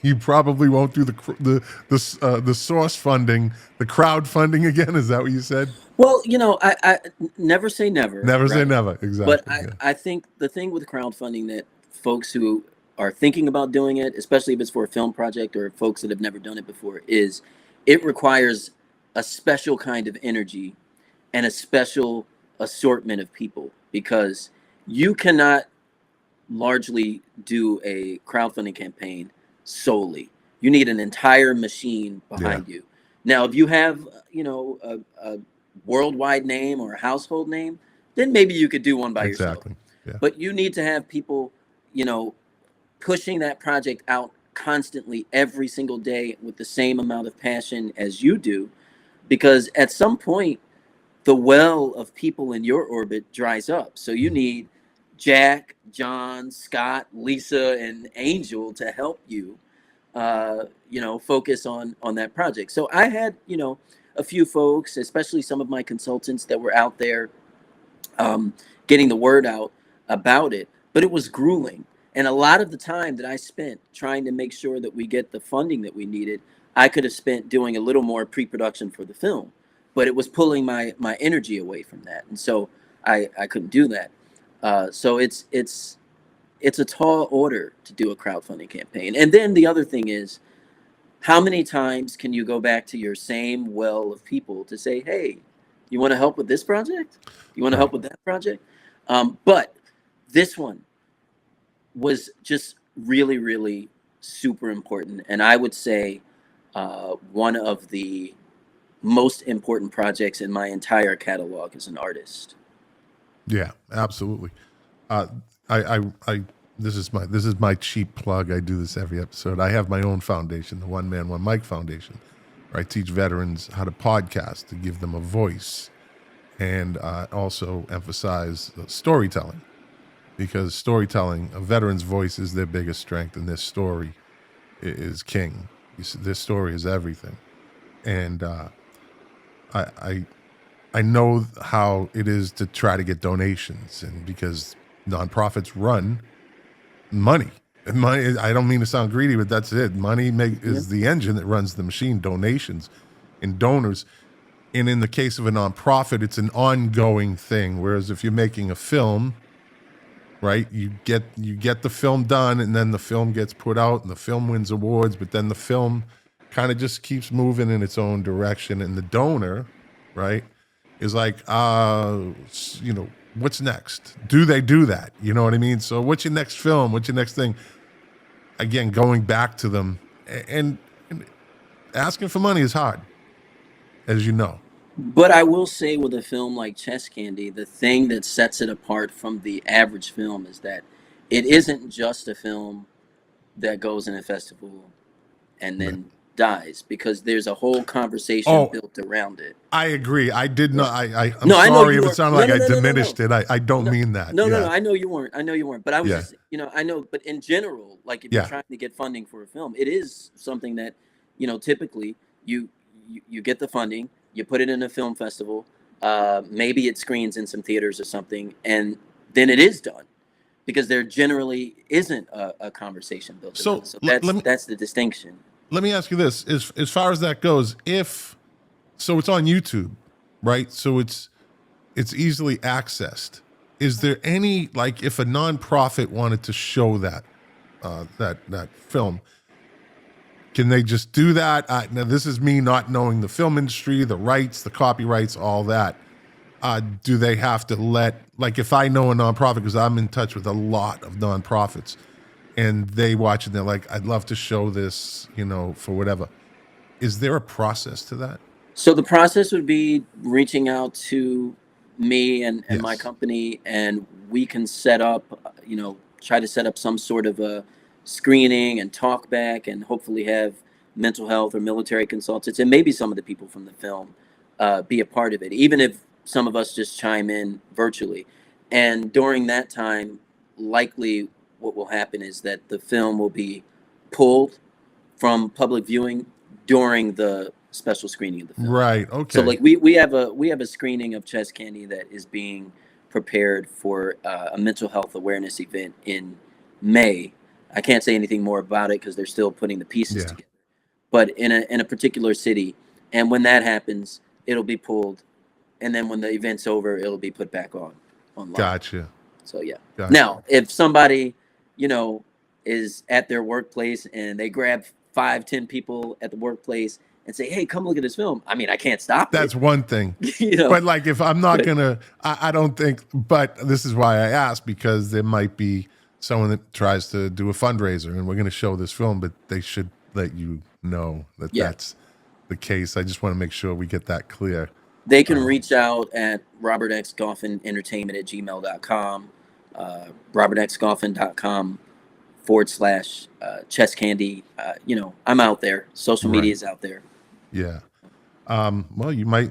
S1: you probably won't do the source funding, the crowdfunding again. Is that what you said?
S2: Well, I never say never.
S1: Never say never. Exactly.
S2: But I think the thing with crowdfunding that folks who are thinking about doing it, especially if it's for a film project or folks that have never done it before, is it requires a special kind of energy and a special assortment of people, because you cannot largely do a crowdfunding campaign solely. You need an entire machine behind you. Now, if you have, a worldwide name or a household name, then maybe you could do one by yourself.
S1: Yeah.
S2: But you need to have people, pushing that project out constantly every single day with the same amount of passion as you do, because at some point the well of people in your orbit dries up. So you need Jack, John, Scott, Lisa, and Angel to help you, focus on that project. So I had, a few folks, especially some of my consultants that were out there, getting the word out about it, but it was grueling. And a lot of the time that I spent trying to make sure that we get the funding that we needed, I could have spent doing a little more pre-production for the film, but it was pulling my energy away from that, and so I couldn't do that. So it's a tall order to do a crowdfunding campaign. And then the other thing is, how many times can you go back to your same well of people to say, hey, you want to help with this project? You want to help with that project? But this one was just really, really super important. And I would say one of the most important projects in my entire catalog as an artist.
S1: Yeah, absolutely. I this is my cheap plug. I do this every episode. I have my own foundation, the One Man, One Mic Foundation, where I teach veterans how to podcast to give them a voice, and also emphasize storytelling, because storytelling, a veteran's voice is their biggest strength, and their story is king. Their story is everything, and I know how it is to try to get donations, and because nonprofits run money. And money, I don't mean to sound greedy, but that's it. Money is the engine that runs the machine. Donations and donors. And in the case of a nonprofit, it's an ongoing thing. Whereas if you're making a film, right, you get the film done, and then the film gets put out, and the film wins awards, but then the film kind of just keeps moving in its own direction. And the donor, right, is like, what's next? Do they do that? You know what I mean? So what's your next film? What's your next thing? Again, going back to them and asking for money is hard, as you know.
S2: But I will say, with a film like Chess Candy, the thing that sets it apart from the average film is that it isn't just a film that goes in a festival and then dies, because there's a whole conversation built around it.
S1: I agree. I did not. I'm sorry if it sounded like I diminished it. I don't mean that.
S2: No. I know you weren't. But I was just, I know. But in general, like if you're trying to get funding for a film, it is something that, typically you get the funding, you put it in a film festival, maybe it screens in some theaters or something, and then it is done, because there generally isn't a conversation built. So that's the distinction.
S1: Let me ask you this: as far as that goes, so it's on YouTube, right? So it's easily accessed. Is there any, like, if a nonprofit wanted to show that that film, can they just do that? Now, this is me not knowing the film industry, the rights, the copyrights, all that. Do they have to like, if I know a nonprofit, because I'm in touch with a lot of nonprofits, and they watch it, they're like, I'd love to show this, for whatever. Is there a process to that?
S2: So the process would be reaching out to me and my company, and we can set up, try to set up some sort of a screening and talk back, and hopefully have mental health or military consultants, and maybe some of the people from the film be a part of it, even if some of us just chime in virtually. And during that time, likely what will happen is that the film will be pulled from public viewing during the special screening of the film.
S1: Right. Okay.
S2: So like we have a screening of Chess Candy that is being prepared for a mental health awareness event in May. I can't say anything more about it because they're still putting the pieces together. But in a particular city, and when that happens, it'll be pulled, and then when the event's over, it'll be put back online.
S1: Gotcha.
S2: So yeah.
S1: Gotcha.
S2: Now, if somebody, is at their workplace and they grab 5-10 people at the workplace and say, hey, come look at this film, I mean, I can't stop it.
S1: That's one thing. But like, if I'm not gonna, I don't think, but this is why I asked, because there might be someone that tries to do a fundraiser and we're going to show this film, but they should let you know that that's the case. I just want to make sure we get that clear.
S2: They can reach out at robertxgolphinentertainment@gmail.com, robertxgolphin.com chess candy. I'm out there. Social media
S1: Right.
S2: is out there.
S1: Yeah. Well, you might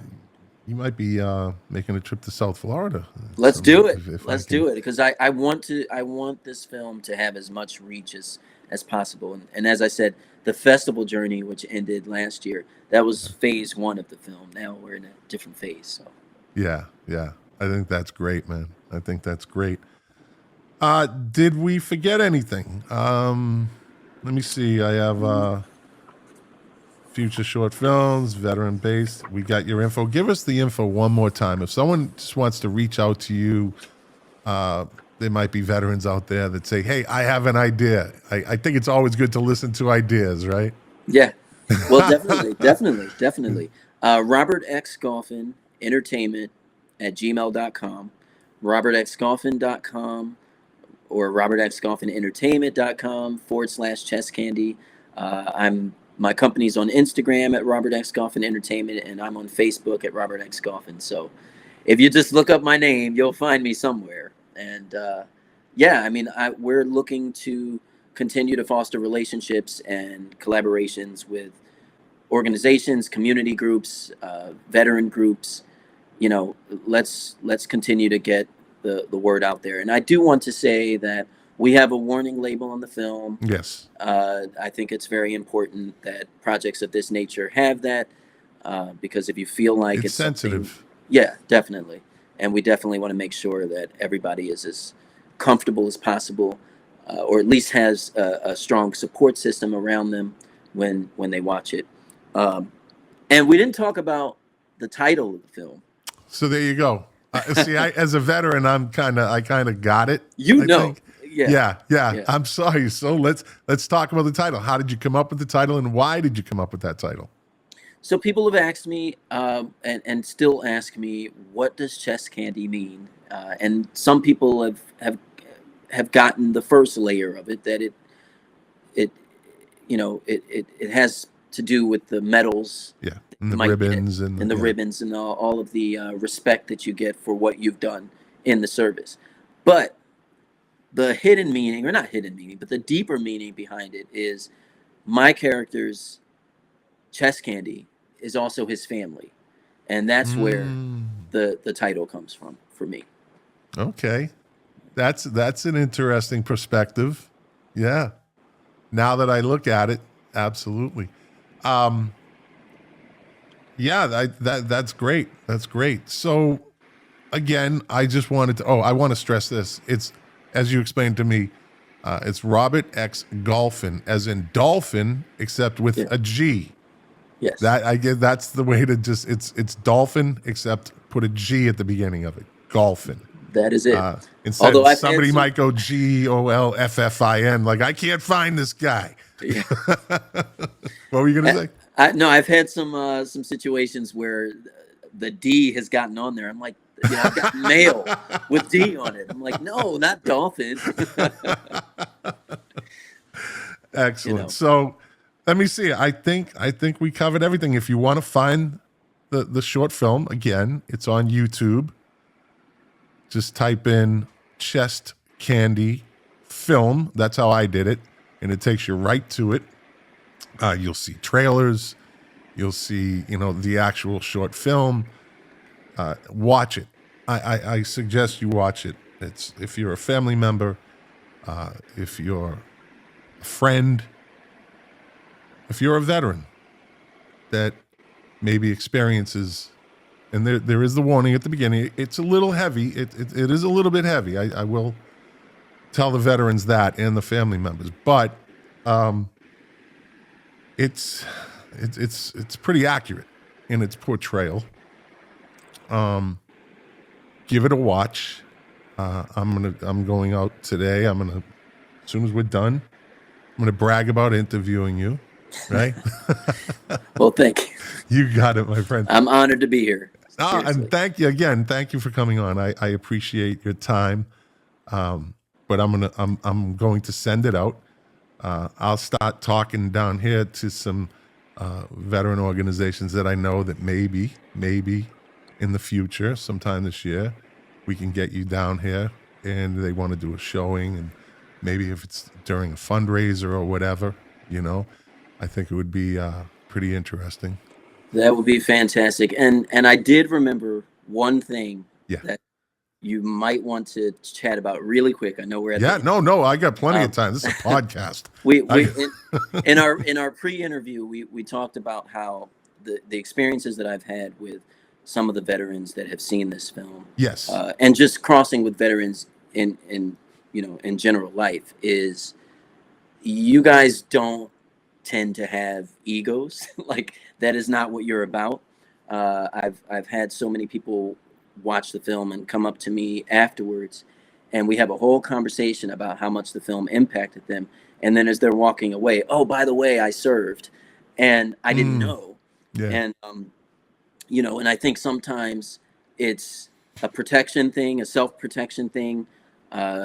S1: be making a trip to South Florida.
S2: Let's do it.
S1: If I
S2: Let's
S1: can.
S2: do it because I want this film to have as much reach as possible. And as I said, the festival journey, which ended last year, that was phase one of the film. Now we're in a different phase. So
S1: Yeah, yeah. I think that's great, man. I think that's great. Did we forget anything? Let me see. I have future short films, veteran based. We got your info. Give us the info one more time. If someone just wants to reach out to you, there might be veterans out there that say, "Hey, I have an idea." I think it's always good to listen to ideas, right?
S2: yeah, well, definitely. Robert X Golphin Entertainment at gmail.com, robertxgolphin.com, or robertxgolphinentertainment.com / chess candy. My company's on Instagram at Robert X Golphin Entertainment, and I'm on Facebook at Robert X Golphin. So if you just look up my name, you'll find me somewhere. And yeah, I mean, we're looking to continue to foster relationships and collaborations with organizations, community groups, veteran groups. Let's continue to get the word out there. And I do want to say that we have a warning label on the film.
S1: Yes.
S2: I think it's very important that projects of this nature have that, because if you feel like
S1: It's sensitive.
S2: Yeah, definitely. And we definitely want to make sure that everybody is as comfortable as possible, or at least has a strong support system around them when they watch it. And we didn't talk about the title of the film.
S1: So there you go. See, as a veteran, I kind of got it. I think.
S2: Yeah.
S1: Yeah. I'm sorry. So let's talk about the title. How did you come up with the title, and why did you come up with that title?
S2: So people have asked me, and still ask me, what does chess candy mean? And some people have gotten the first layer of it, that it has to do with the medals.
S1: Yeah, and the ribbons and
S2: the ribbons and all of the respect that you get for what you've done in the service. But the hidden meaning, or not hidden meaning, but the deeper meaning behind it is my character's chess candy is also his family. And that's where the title comes from for me.
S1: Okay. That's an interesting perspective. Yeah. Now that I look at it, absolutely. Yeah, that's great. That's great. So again, I just wanted to, I want to stress this. It's, as you explained to me, it's Robert X Golphin, as in dolphin, except with a G.
S2: Yes.
S1: That, I guess that's the way to just, it's dolphin, except put a G at the beginning of it. Golphin.
S2: That is it.
S1: Instead, somebody might go Golffin. Like, I can't find this guy.
S2: Yeah.
S1: What were you going to say?
S2: No, I've had some situations where the D has gotten on there. I'm like, I've got mail with D on it. I'm like, no, not dolphin.
S1: Excellent. So let me see. I think we covered everything. If you want to find the short film, again, it's on YouTube. Just type in chest candy film. That's how I did it. And it takes you right to it. You'll see trailers. You'll see, the actual short film. Watch it. I suggest you watch it. It's, if you're a family member, if you're a friend, if you're a veteran that maybe experiences, and there is the warning at the beginning. It's a little heavy. It is a little bit heavy. I will tell the veterans that, and the family members, but it's pretty accurate in its portrayal. Give it a watch. I'm going out today. As soon as we're done, I'm gonna brag about interviewing you, right?
S2: Well, thank you.
S1: You got it, my friend.
S2: I'm honored to be here.
S1: And thank you again. Thank you for coming on. I appreciate your time. But I'm going to send it out. I'll start talking down here to some veteran organizations that I know that maybe in the future, sometime this year, we can get you down here, and they want to do a showing and maybe if it's during a fundraiser or whatever, I think it would be pretty interesting.
S2: That would be fantastic. And I did remember one thing
S1: Yeah.
S2: that you might want to chat about really quick. I know we're at the
S1: Yeah,
S2: end.
S1: no, I got plenty of
S2: Um,
S1: time. This is a podcast.
S2: we
S1: I,
S2: in our pre-interview we talked about how the experiences that I've had with some of the veterans that have seen this film,
S1: yes.
S2: and just crossing with veterans in in general life, is you guys don't tend to have egos. Like, that is not what you're about. I've had so many people watch the film and come up to me afterwards, and we have a whole conversation about how much the film impacted them. And then as they're walking away, oh, by the way, I served, and I didn't know.
S1: Yeah.
S2: And and I think sometimes it's a protection thing, a self-protection thing,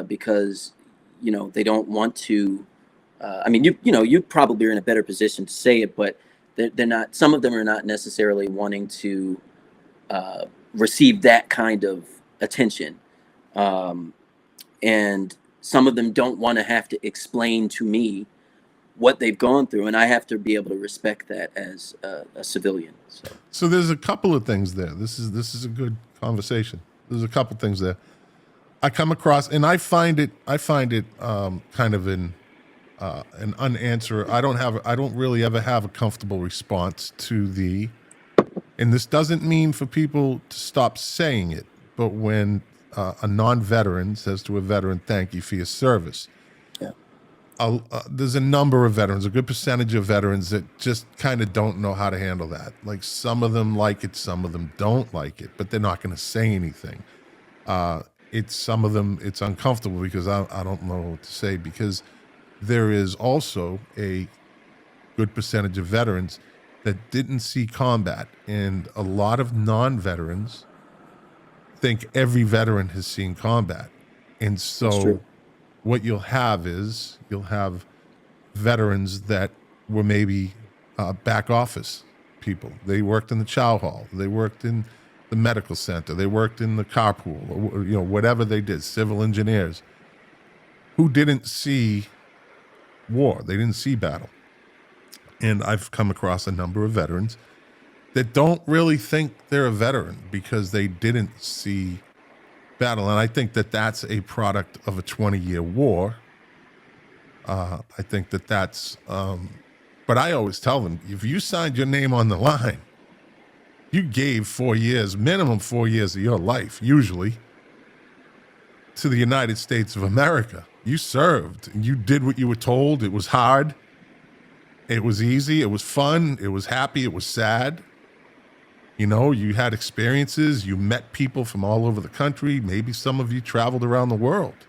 S2: because they don't want to. I mean, you probably are in a better position to say it, but they're not. Some of them are not necessarily wanting to receive that kind of attention, and some of them don't want to have to explain to me what they've gone through, and I have to be able to respect that as a civilian.
S1: So there's a couple of things there. This is a good conversation. There's a couple things there. I come across, and I find it kind of an unanswer. I don't really ever have a comfortable response to and this doesn't mean for people to stop saying it, but when a non-veteran says to a veteran, "Thank you for your service."
S2: Yeah.
S1: There's a number of veterans, a good percentage of veterans that just kind of don't know how to handle that. Like, some of them like it, some of them don't like it, but they're not going to say anything. Some of them, it's uncomfortable because I don't know what to say, because there is also a good percentage of veterans that didn't see combat, and a lot of non-veterans think every veteran has seen combat. And so what you'll have veterans that were maybe back office people. They worked in the chow hall, they worked in the medical center, they worked in the carpool, or whatever they did, civil engineers, who didn't see war, they didn't see battle. And I've come across a number of veterans that don't really think they're a veteran because they didn't see battle. And I think that that's a product of a 20-year war. I think that's, but I always tell them, if you signed your name on the line, you gave 4 years, minimum 4 years of your life, usually, to the United States of America. You served, and you did what you were told. It was hard. It was easy. It was fun. It was happy. It was sad. You had experiences. You met people from all over the country. Maybe some of you traveled around the world.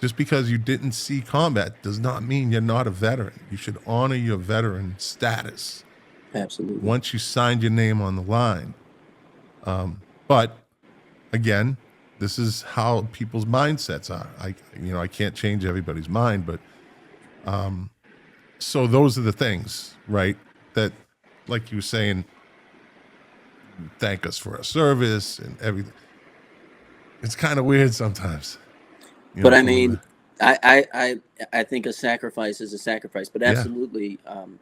S1: Just because you didn't see combat does not mean you're not a veteran. You should honor your veteran status.
S2: Absolutely.
S1: Once you signed your name on the line. But again, this is how people's mindsets are. I can't change everybody's mind, but so those are the things, right? That, like you were saying, thank us for our service and everything. It's kind of weird sometimes.
S2: But I mean, I think a sacrifice is a sacrifice. But absolutely,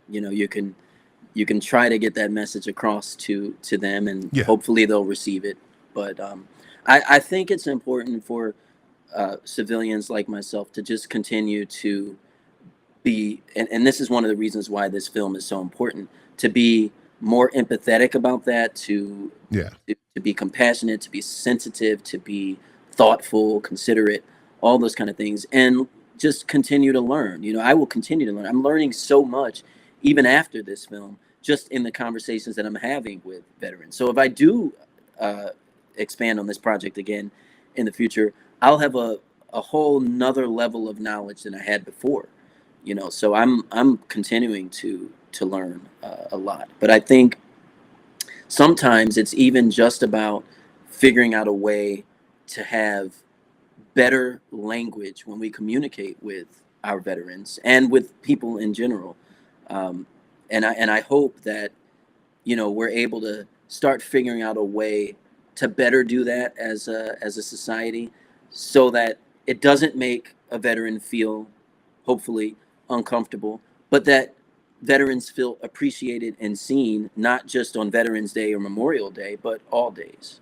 S2: you can try to get that message across to them, and hopefully they'll receive it. But I think it's important for civilians like myself to just continue to be, and this is one of the reasons why this film is so important, to be more empathetic about that, to be compassionate, to be sensitive, to be thoughtful, considerate, all those kind of things, and just continue to learn. I will continue to learn. I'm learning so much even after this film, just in the conversations that I'm having with veterans. So if I do expand on this project again in the future, I'll have a whole nother level of knowledge than I had before. So I'm continuing to learn a lot. But I think sometimes it's even just about figuring out a way to have better language when we communicate with our veterans and with people in general. And I hope that we're able to start figuring out a way to better do that as a society, so that it doesn't make a veteran feel, hopefully, uncomfortable, but that veterans feel appreciated and seen, not just on Veterans Day or Memorial Day, but all days.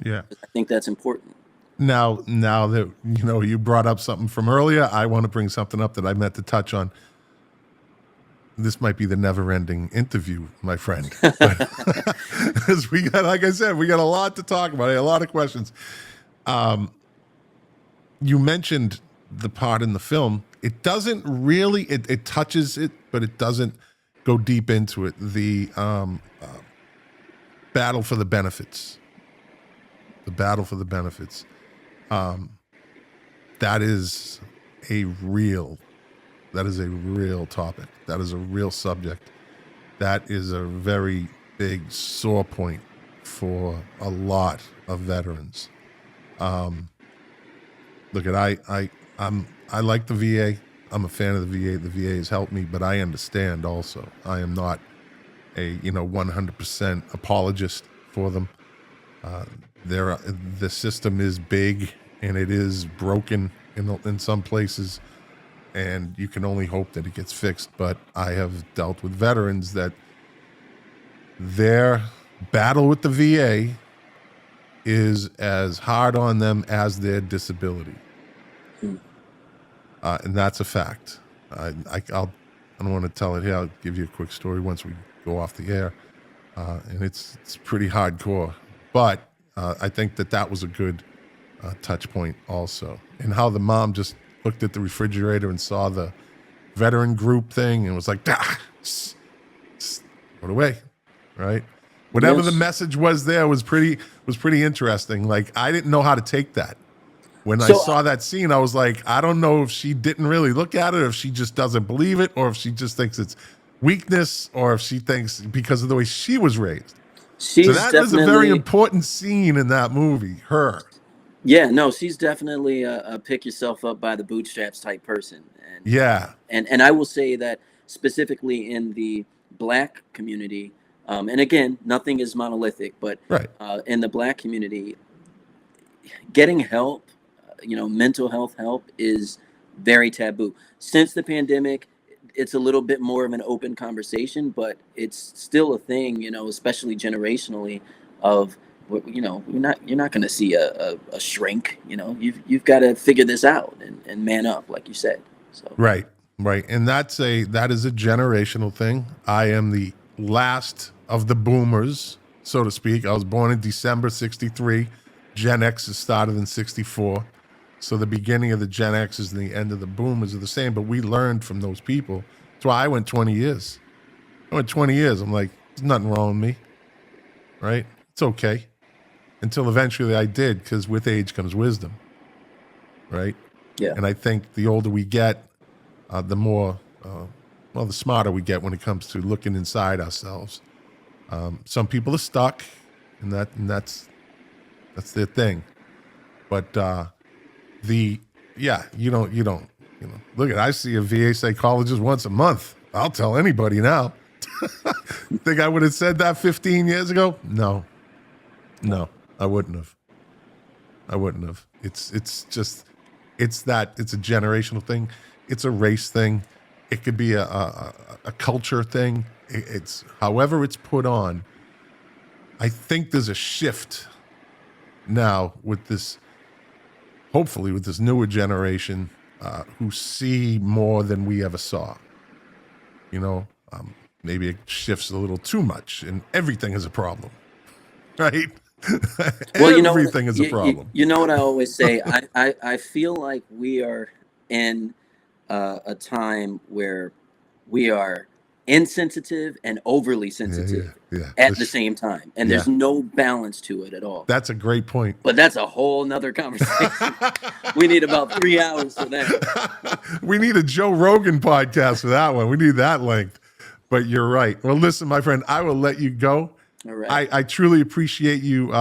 S1: Yeah.
S2: I think that's important.
S1: Now that you brought up something from earlier, I want to bring something up that I meant to touch on. This might be the never-ending interview, my friend. Because we got, like I said, we got a lot to talk about, a lot of questions. You mentioned the part in the film. It doesn't really, it touches it, but it doesn't go deep into it. The battle for the benefits. The battle for the benefits. That is a real topic. That is a real subject. That is a very big sore point for a lot of veterans. Look, I like the VA. I'm a fan of the VA. The VA has helped me, but I understand also. I am not a 100% apologist for them. The system is big and it is broken in some places, and you can only hope that it gets fixed. But I have dealt with veterans that their battle with the VA is as hard on them as their disability. And that's a fact. I don't want to tell it here. I'll give you a quick story once we go off the air. And it's pretty hardcore. But I think that was a good touch point also. And how the mom just looked at the refrigerator and saw the veteran group thing and was like, put away, right? Whatever the message was there was pretty interesting. Like, I didn't know how to take that. When I saw that scene, I was like, I don't know if she didn't really look at it, or if she just doesn't believe it, or if she just thinks it's weakness, or if she thinks because of the way she was raised. So that was a very important scene in that movie, her.
S2: Yeah, no, she's definitely a pick yourself up by the bootstraps type person. And,
S1: yeah.
S2: And I will say that specifically in the Black community, and again, nothing is monolithic, but
S1: right.
S2: In the Black community, getting help, mental health help is very taboo. Since the pandemic, it's a little bit more of an open conversation, but it's still a thing, especially generationally, of, you're not going to see a shrink. You've got to figure this out and man up, like you said. So
S1: right, and that is a generational thing. I am the last of the boomers, so to speak. I was born in December '63. Gen X is started in '64. So the beginning of the Gen X's and the end of the boomers are the same, but we learned from those people. That's why I went 20 years. I'm like, there's nothing wrong with me, right? It's okay. Until eventually I did, because with age comes wisdom, right?
S2: Yeah.
S1: And I think the older we get, the more, the smarter we get when it comes to looking inside ourselves. Some people are stuck, and that's their thing. But you don't. Look, I see a VA psychologist once a month. I'll tell anybody now. Think I would have said that 15 years ago? No, I wouldn't have. It's a generational thing. It's a race thing. It could be a culture thing. It's however it's put on. I think there's a shift now with this, hopefully with this newer generation who see more than we ever saw. Maybe it shifts a little too much, and everything is a problem, right? Well, everything is a problem.
S2: You know what I always say? I feel like we are in a time where we are insensitive and overly sensitive at the same time, and there's no balance to it at all.
S1: That's a great point.
S2: But that's a whole nother conversation. We need about 3 hours for that.
S1: We need a Joe Rogan podcast for that one. We need that length. But you're right. Well, listen, my friend, I will let you go.
S2: All right.
S1: I truly appreciate you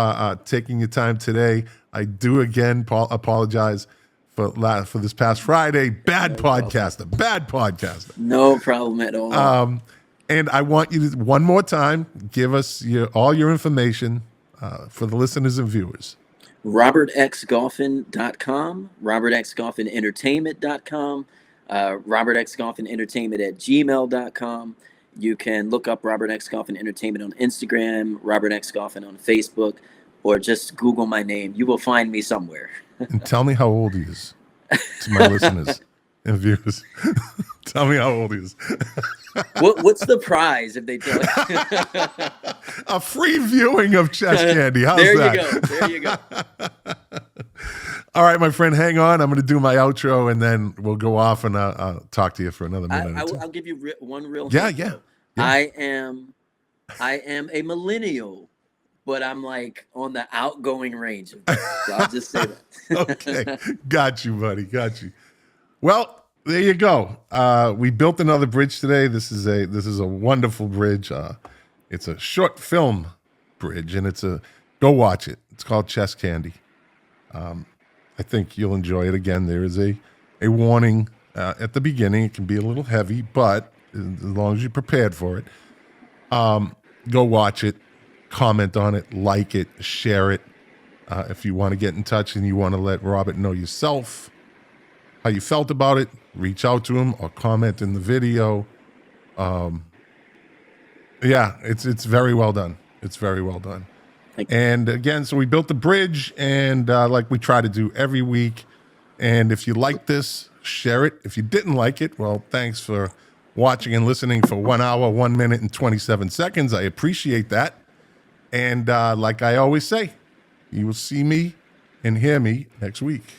S1: taking your time today. I do again apologize for this past Friday. Bad podcaster.
S2: No problem at all.
S1: And I want you to, one more time, give us all your information for the listeners and viewers.
S2: robertxgolphin.com, robertxgolphinentertainment.com, robertxgolphinentertainment@gmail.com. You can look up Robert X. Golphin Entertainment on Instagram, Robert X. Golphin on Facebook, or just Google my name. You will find me somewhere.
S1: And tell me how old he is to my listeners and viewers. Tell me how old he is.
S2: What's the prize if they tell you?
S1: A free viewing of Chess Candy. How's
S2: There
S1: that?
S2: you go. There you go.
S1: All right, my friend, hang on. I'm going to do my outro, and then we'll go off, and I'll talk to you for another minute.
S2: I'll give you one real.
S1: Yeah,
S2: hint,
S1: yeah,
S2: though.
S1: yeah.
S2: I am a millennial, but I'm like on the outgoing range of that. So I'll just say that.
S1: Okay, got you, buddy. Got you. Well, there you go. We built another bridge today. This is a wonderful bridge. It's a short film bridge, and go watch it. It's called Chess Candy. I think you'll enjoy it. Again, there is a warning at the beginning. It can be a little heavy, but as long as you're prepared for it, go watch it, comment on it, like it, share it. If you want to get in touch and you want to let Robert know yourself how you felt about it, reach out to him or comment in the video. Yeah, it's very well done. It's very well done. And again, so we built the bridge, and like we try to do every week. And if you like this, share it. If you didn't like it, well, thanks for watching and listening for 1 hour, 1 minute, and 27 seconds. I appreciate that. And like I always say, you will see me and hear me next week.